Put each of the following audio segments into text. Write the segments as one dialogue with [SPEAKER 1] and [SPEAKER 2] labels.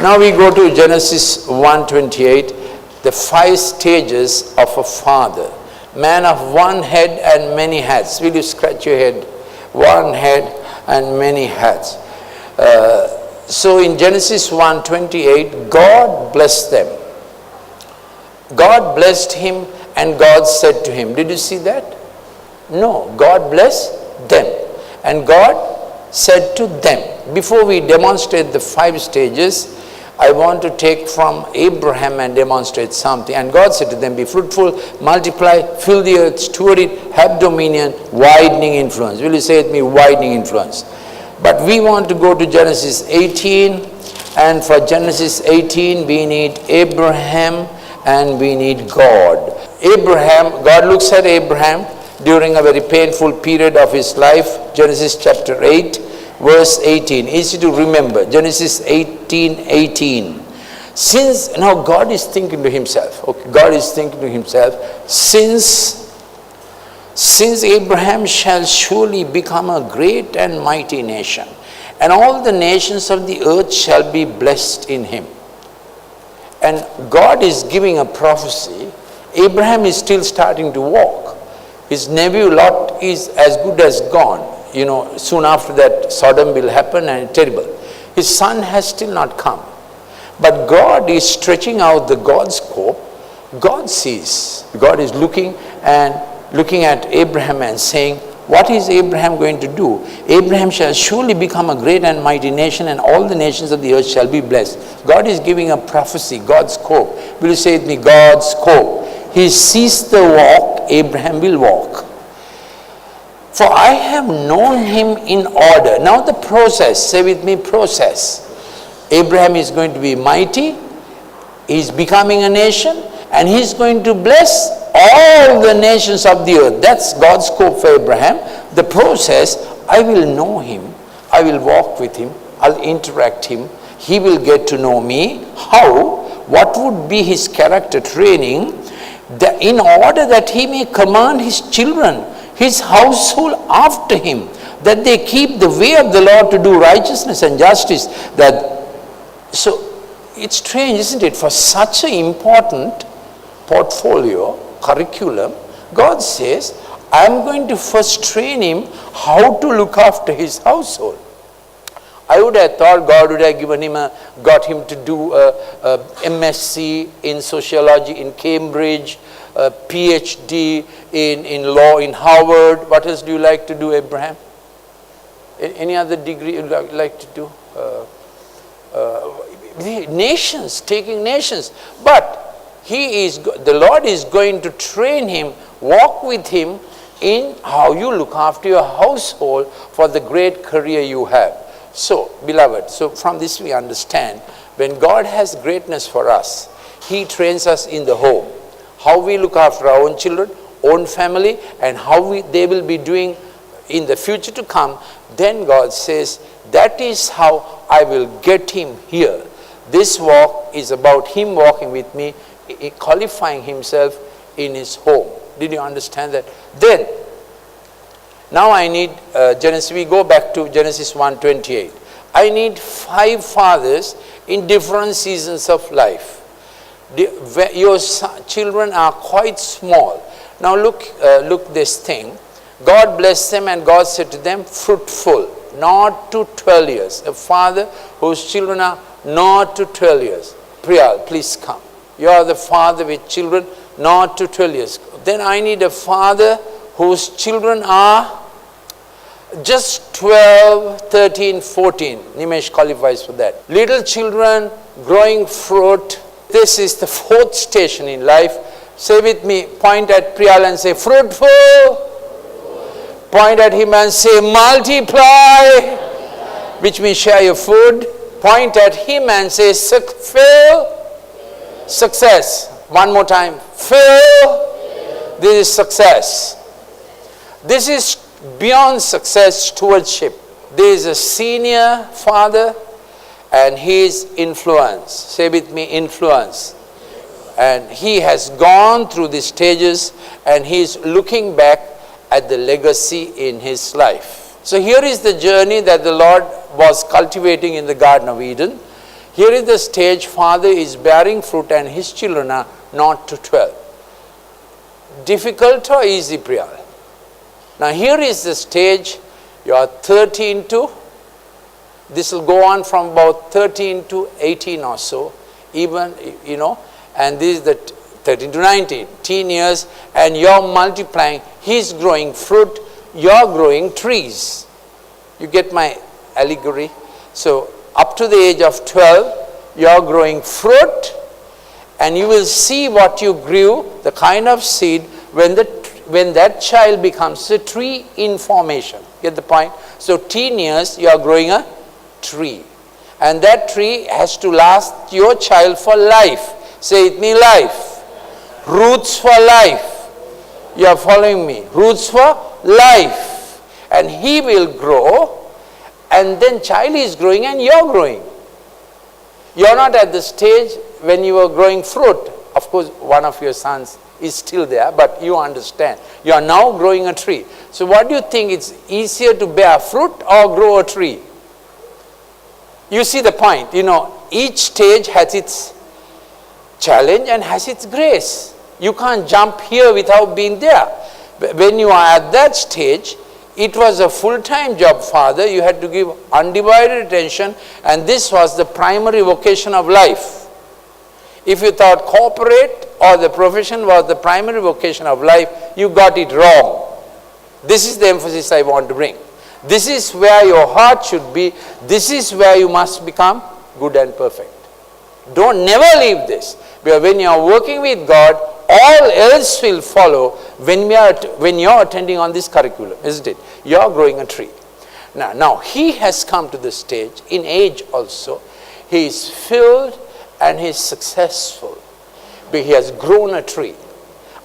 [SPEAKER 1] Now we go to Genesis 1:28, the 5 stages of a father. Man of one head and many heads. Will you scratch your head? One head and many heads. So in Genesis 1:28, God blessed them. God blessed him and God said to him. Did you see that? No, God blessed them. And God said to them. Before we demonstrate the 5 stages, I want to take from Abraham and demonstrate something. And God said to them, be fruitful, multiply, fill the earth, steward it, have dominion, widening influence. Will you say with me, widening influence? But we want to go to Genesis 18. And for Genesis 18, we need Abraham and we need God. Abraham, God looks at Abraham during a very painful period of his life. Genesis chapter 8. Verse 18, easy to remember, Genesis 18:18. Since, now God is thinking to himself, okay, God is thinking to himself, since Abraham shall surely become a great and mighty nation, and all the nations of the earth shall be blessed in him. And God is giving a prophecy. Abraham is still starting to walk. His nephew Lot is as good as gone. You know, soon after that, Sodom will happen and it's terrible. His son has still not come. But God is stretching out the God's scope. God sees. God is looking at Abraham and saying, what is Abraham going to do? Abraham shall surely become a great and mighty nation, and all the nations of the earth shall be blessed. God is giving a prophecy, God's scope. Will you say with me, God's scope? He sees the walk, Abraham will walk. For I have known him in order. Now the process, say with me, process. Abraham is going to be mighty, he's becoming a nation, and he's going to bless all the nations of the earth. That's God's scope for Abraham. The process, I will know him, I will walk with him, I'll interact him, he will get to know me. How? What would be his character training? In order that he may command his children, his household after him, that they keep the way of the Lord to do righteousness and justice. So it's strange, isn't it? For such an important portfolio, curriculum, God says, I'm going to first train him how to look after his household. I would have thought God would have got him to do a MSc in sociology in Cambridge, a PhD in law in Harvard. What else do you like to do, Abraham? Any other degree you like to do? Nations, taking nations. But the Lord is going to train him, walk with him in how you look after your household for the great career you have. So, beloved, so from this we understand, when God has greatness for us, he trains us in the home. How we look after our own children, own family, and how they will be doing in the future to come. Then God says, that is how I will get him here. This walk is about him walking with me, qualifying himself in his home. Did you understand that? Then, now I need Genesis. We go back to Genesis 1:28. I need 5 fathers in different seasons of life. Your children are quite small. Now look this thing. God blessed them and God said to them, fruitful, not to 12 years. A father whose children are not to 12 years. Priyal, please come. You are the father with children not to 12 years. Then I need a father whose children are just 12, 13, 14. Nimesh qualifies for that. Little children growing fruit. This is the 4th station in life. Say with me, point at Priyal and say, fruitful. Point at him and say, multiply, which means share your food. Point at him and say, fill, success. One more time, fill. This is success. This is beyond success, stewardship. There is a senior father and his influence. Say with me, influence. And he has gone through the stages and he is looking back at the legacy in his life. So here is the journey that the Lord was cultivating in the Garden of Eden. Here is the stage, father is bearing fruit and his children are not to 12. Difficult or easy, Priyal? Now here is the stage, you are 13 to, this will go on from about 13 to 18 or so, even, and this is the 13 to 19, teen years, and you're multiplying, he's growing fruit, you're growing trees. You get my allegory? So up to the age of 12, you're growing fruit, and you will see what you grew, the kind of seed, when that child becomes a tree in formation. Get the point? So teen years, you are growing a tree. And that tree has to last your child for life. Say it me, life. Roots for life. You are following me? Roots for life. And he will grow, and then child is growing and you're growing. You're not at the stage when you were growing fruit. Of course, one of your sons is still there, but you understand. You are now growing a tree. So what do you think? It's easier to bear fruit or grow a tree? You see the point. Each stage has its challenge and has its grace. You can't jump here without being there. When you are at that stage, it was a full-time job, father. You had to give undivided attention, and this was the primary vocation of life. If you thought corporate or the profession was the primary vocation of life, you got it wrong. This is the emphasis I want to bring. This is where your heart should be. This is where you must become good and perfect. Don't never leave this. Because when you are working with God, all else will follow when you are attending on this curriculum, isn't it? You are growing a tree. Now he has come to the stage, in age also, he is filled and he is successful. But he has grown a tree.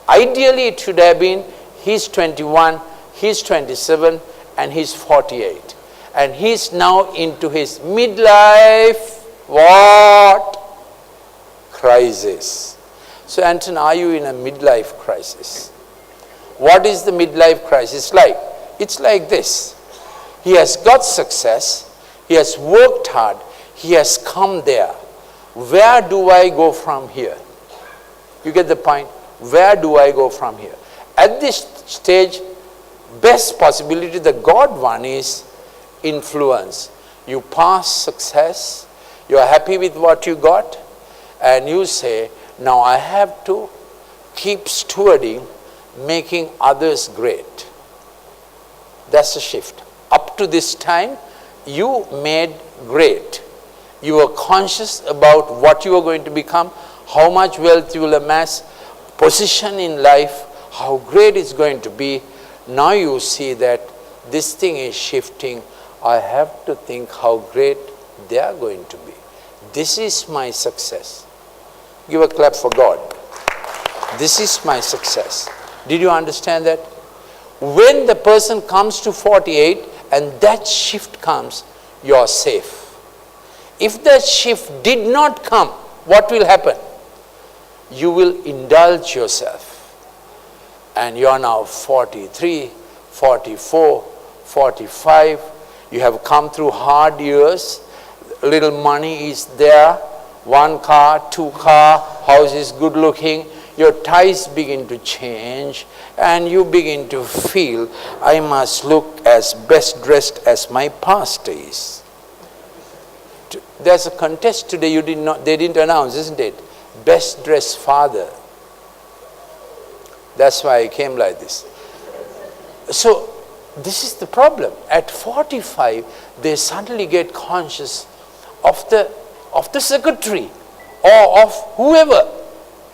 [SPEAKER 1] Ideally it should have been, he's 21, he's 27, and he's 48. And he's now into his midlife, what? Crisis. So Anton, are you in a midlife crisis? What is the midlife crisis like? It's like this. He has got success, he has worked hard, he has come there. Where do I go from here? You get the point? Where do I go from here? At this stage, best possibility, the God one, is influence. You pass success, you are happy with what you got, and you say, now I have to keep stewarding, making others great. That's the shift. Up to this time, you made great. You were conscious about what you were going to become, how much wealth you will amass, position in life, how great it's going to be. Now you see that this thing is shifting. I have to think how great they are going to be. This is my success. Give a clap for God. This is my success. Did you understand that? When the person comes to 48 and that shift comes, you are safe. If that shift did not come, what will happen? You will indulge yourself. And you are now 43, 44, 45. You have come through hard years. Little money is there. 1 car, 2 car, house is good looking. Your ties begin to change and you begin to feel, I must look as best dressed as my pastor is. There's a contest today they didn't announce, isn't it? Best dressed father. That's why I came like this. So this is the problem. At 45, they suddenly get conscious of the secretary or of whoever.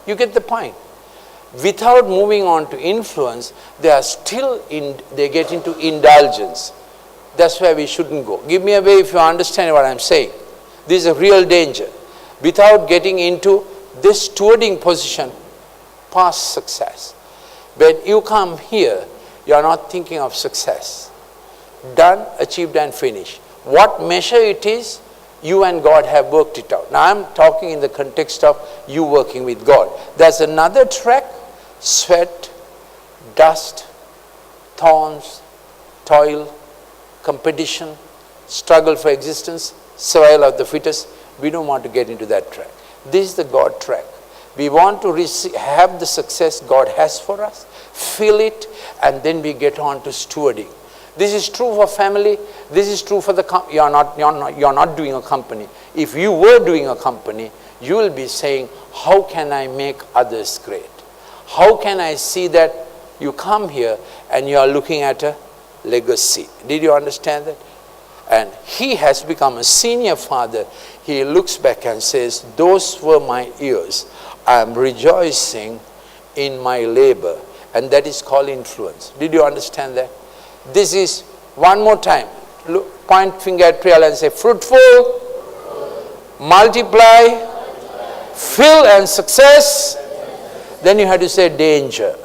[SPEAKER 1] You get the point. Without moving on to influence, they get into indulgence. That's where we shouldn't go. Give me a way if you understand what I'm saying. This is a real danger. Without getting into this stewarding position, past success. When you come here, you are not thinking of success. Done, achieved and finished. What measure it is, you and God have worked it out. Now I'm talking in the context of you working with God. There's another track, sweat, dust, thorns, toil, competition, struggle for existence, survival of the fittest. We don't want to get into that track. This is the God track. We want to have the success God has for us, feel it, and then we get on to stewarding. This is true for family. This is true for the company. You're not doing a company. If you were doing a company, you will be saying, how can I make others great? How can I see that you come here and you are looking at a legacy? Did you understand that? And he has become a senior father. He looks back and says, those were my years. I am rejoicing in my labor. And that is called influence. Did you understand that? This is, one more time, look, point finger at Travail and say, fruitful, multiply, fill and success. Then you have to say danger.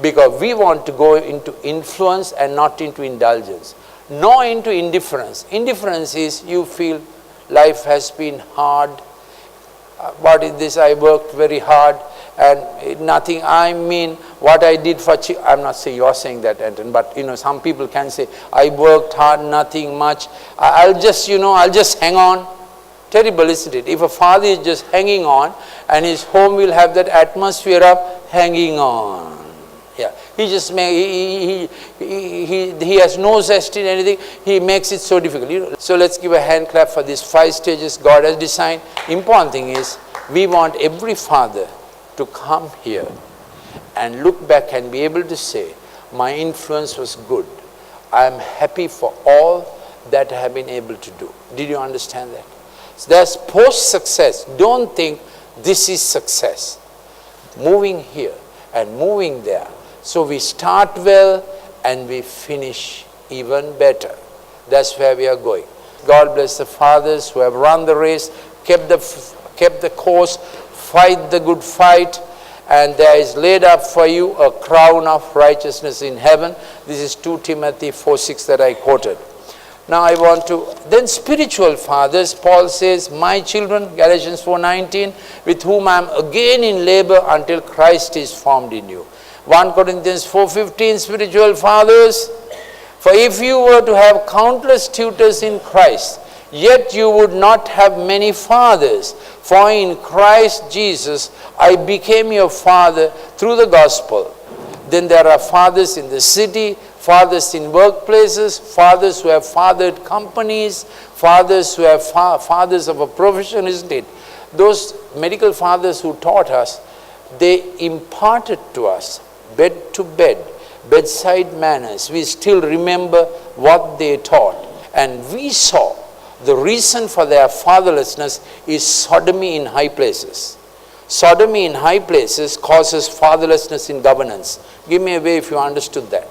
[SPEAKER 1] Because we want to go into influence and not into indulgence. Nor into indifference. Indifference is you feel life has been hard. What is this? I worked very hard and nothing. I mean, what I did for I'm not saying you're saying that, Anton, but some people can say, I worked hard, nothing much. I'll just hang on. Terrible, isn't it? If a father is just hanging on and his home will have that atmosphere of hanging on. Yeah, he just he has no zest in anything. He makes it so difficult. So let's give a hand clap for these 5 stages God has designed. Important thing is we want every father to come here and look back and be able to say, my influence was good. I am happy for all that I have been able to do. Did you understand that? So there's post-success. Don't think this is success. Moving here and moving there. So we start well and we finish even better. That's where we are going. God bless the fathers who have run the race, kept the course, fight the good fight, and there is laid up for you a crown of righteousness in heaven. This is 2 Timothy 4:6 that I quoted. Now I want to, then spiritual fathers, Paul says, my children, Galatians 4:19, with whom I am again in labor until Christ is formed in you. 1 Corinthians 4:15, spiritual fathers, for if you were to have countless tutors in Christ, yet you would not have many fathers. For in Christ Jesus I became your father through the gospel. Then there are fathers in the city, fathers in workplaces, fathers who have fathered companies, fathers who have fathers of a profession, isn't it? Those medical fathers who taught us, they imparted to us bed to bed, bedside manners. We still remember what they taught. And we saw the reason for their fatherlessness is sodomy in high places. Sodomy in high places causes fatherlessness in governance. Give me a way if you understood that.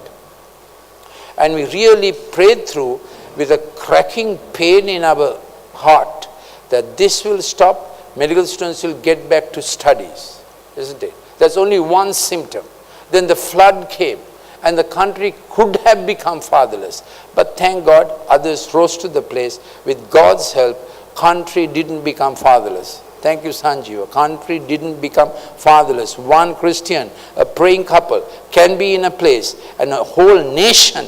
[SPEAKER 1] And we really prayed through with a cracking pain in our heart that this will stop, medical students will get back to studies, isn't it? That's only one symptom. Then the flood came and the country could have become fatherless. But thank God, others rose to the place. With God's help, country didn't become fatherless. Thank you, Sanjeev. A country didn't become fatherless. One Christian, a praying couple, can be in a place and a whole nation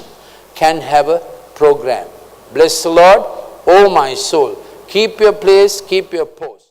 [SPEAKER 1] can have a program. Bless the Lord, oh my soul. Keep your place, keep your post.